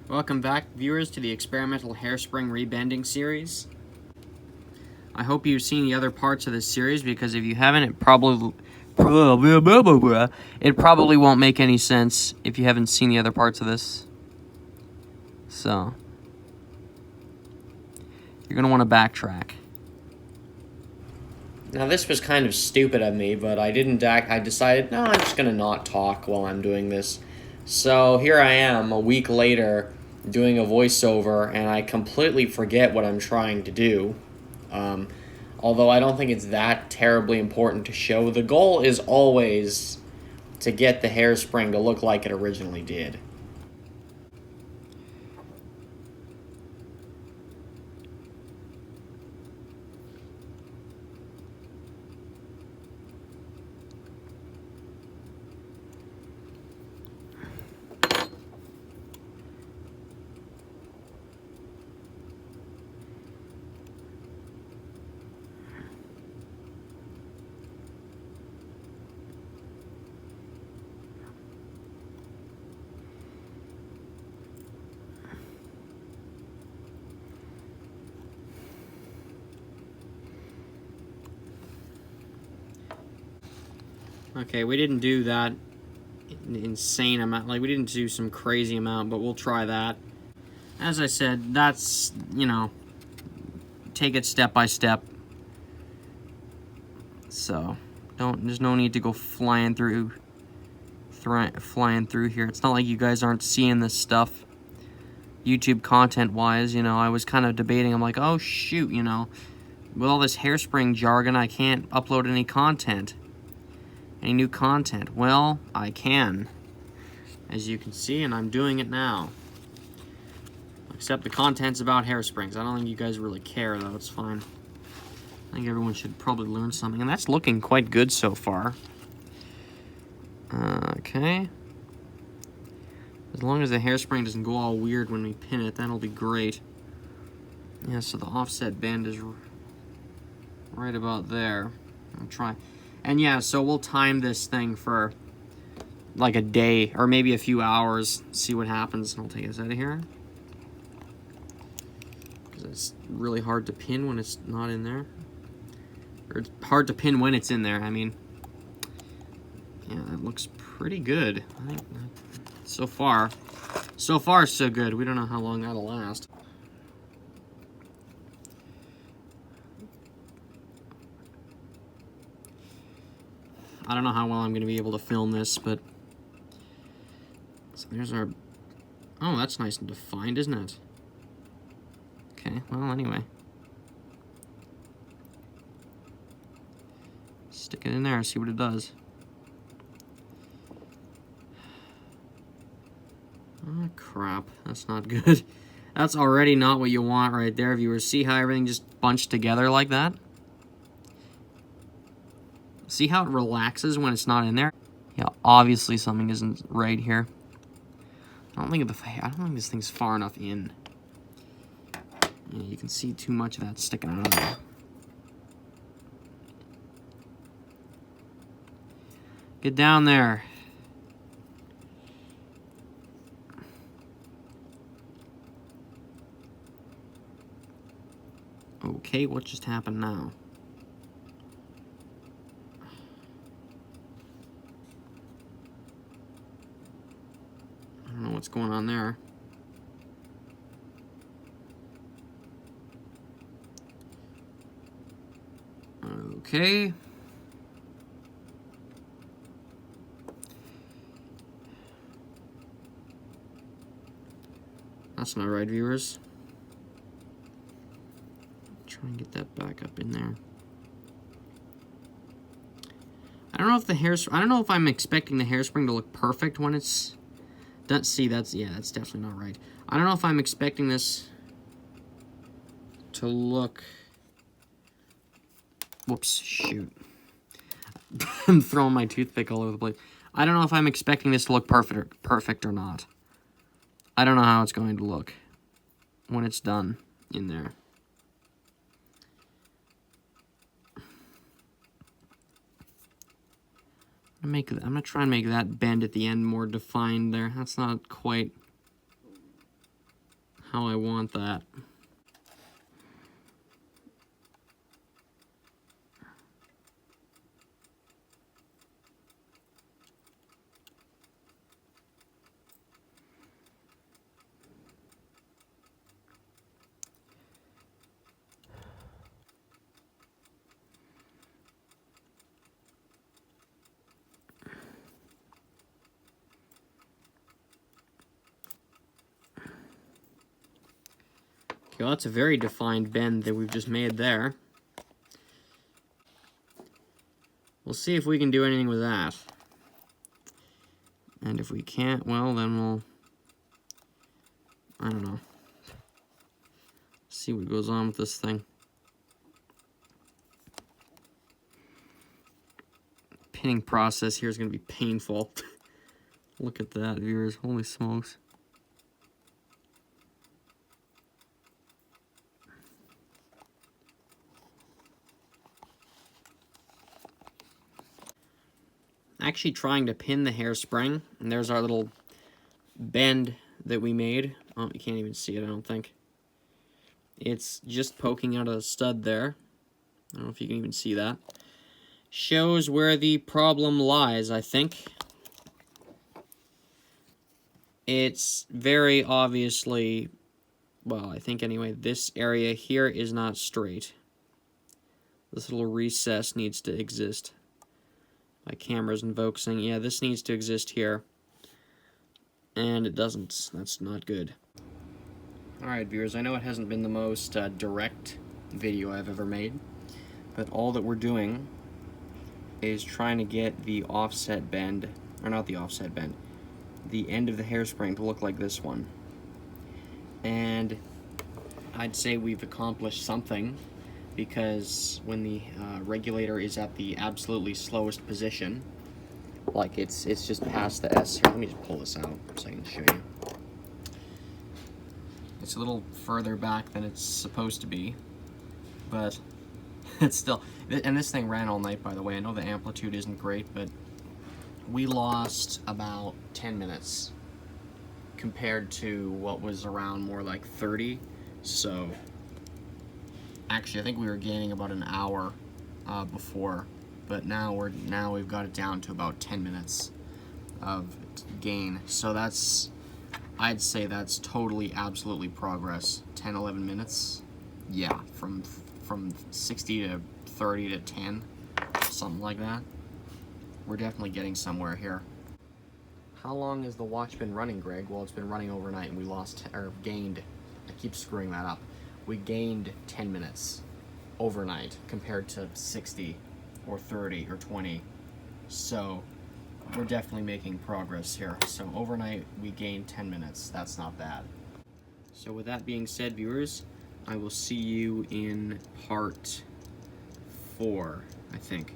Welcome back, viewers, to the experimental Hairspring rebending series. I hope you've seen the other parts of this series, because if you haven't, it probably won't make any sense if you haven't seen the other parts of this. So, you're going to want to backtrack. Now, this was kind of stupid of me, but I decided, no, I'm just going to not talk while I'm doing this. So, here I am, a week later, doing a voiceover, and I completely forget what I'm trying to do. Although I don't think it's that terribly important to show. The goal is always to get the hairspring to look like it originally did. Okay, we didn't do that insane amount. Like, we didn't do some crazy amount, but we'll try that. As I said, that's, take it step by step. So, there's no need to go flying through here. It's not like you guys aren't seeing this stuff YouTube content-wise. I was kind of debating. I'm like, oh, shoot, with all this hairspring jargon, I can't upload any content. Any new content? Well, I can, as you can see, and I'm doing it now. Except the content's about hairsprings. I don't think you guys really care, though. It's fine. I think everyone should probably learn something, and that's looking quite good so far. Okay. As long as the hairspring doesn't go all weird when we pin it, that'll be great. Yeah, so the offset bend is right about there. I'll try. And yeah, so we'll time this thing for like a day or maybe a few hours, see what happens. I'll take this out of here, because it's really hard to pin when it's not in there. Or it's hard to pin when it's in there, I mean. Yeah, that looks pretty good. I think so far so good. We don't know how long that'll last. I don't know how well I'm going to be able to film this, but... So there's our... Oh, that's nice and defined, isn't it? Okay, well, anyway. Stick it in there, see what it does. Oh, crap. That's not good. That's already not what you want right there, viewers. See how everything just bunched together like that? See how it relaxes when it's not in there? Yeah, obviously something isn't right here. I don't think this thing's far enough in. Yeah, you can see too much of that sticking out of there. Get down there. Okay, what just happened now? I don't know what's going on there. Okay. That's not right, viewers. Try and get that back up in there. I don't know if I'm expecting the hairspring to look perfect when it's done. See, that's definitely not right. I don't know if I'm expecting this to look... Whoops, shoot. I'm throwing my toothpick all over the place. I don't know if I'm expecting this to look perfect or not. I don't know how it's going to look when it's done in there. I'm gonna try and make that bend at the end more defined there. That's not quite how I want that. Okay, well, that's a very defined bend that we've just made there. We'll see if we can do anything with that. And if we can't, well, then we'll, I don't know, see what goes on with this thing. Pinning process here is going to be painful. Look at that, viewers. Holy smokes. Actually trying to pin the hairspring, and there's our little bend that we made. Oh, you can't even see it, I don't think. It's just poking out of the stud there. I don't know if you can even see that. Shows where the problem lies, I think. It's very obviously, well, I think anyway, this area here is not straight. This little recess needs to exist. My camera's invoking, yeah, this needs to exist here. And it doesn't. That's not good. Alright, viewers, I know it hasn't been the most direct video I've ever made, but all that we're doing is trying to get the offset bend, or not the offset bend, the end of the hairspring to look like this one. And I'd say we've accomplished something, because when the regulator is at the absolutely slowest position, like it's just past the S here. Let me just pull this out so I can show you. It's a little further back than it's supposed to be, but it's still, and this thing ran all night, by the way. I know the amplitude isn't great, but we lost about 10 minutes compared to what was around more like 30. So actually, I think we were gaining about an hour before, but now we've got it down to about 10 minutes of gain. So that's, I'd say that's totally, absolutely progress. 10, 11 minutes, yeah, from 60 to 30 to 10, something like that. We're definitely getting somewhere here. How long has the watch been running, Greg? Well, it's been running overnight, and we lost, or gained, I keep screwing that up. We gained 10 minutes overnight compared to 60 or 30 or 20. So we're definitely making progress here. So overnight we gained 10 minutes. That's not bad. So with that being said, viewers, I will see you in part 4, I think.